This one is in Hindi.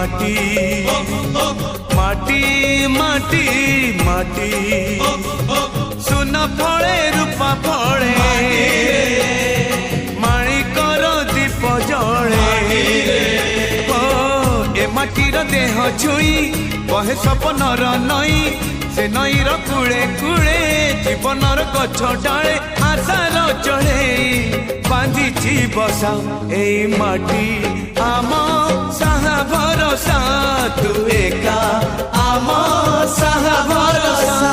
माटी माटी माटी माटी सुन फले रूपा फले माणिकर दीप जले ए माटीर देह छुई बहे सपनर नई से नईर कूले कूले जीवनर गछ डाले आशार चढ़े बांधिची बसा ए माटी आम साहा भरोसा तू एका आम साहा भरोसा।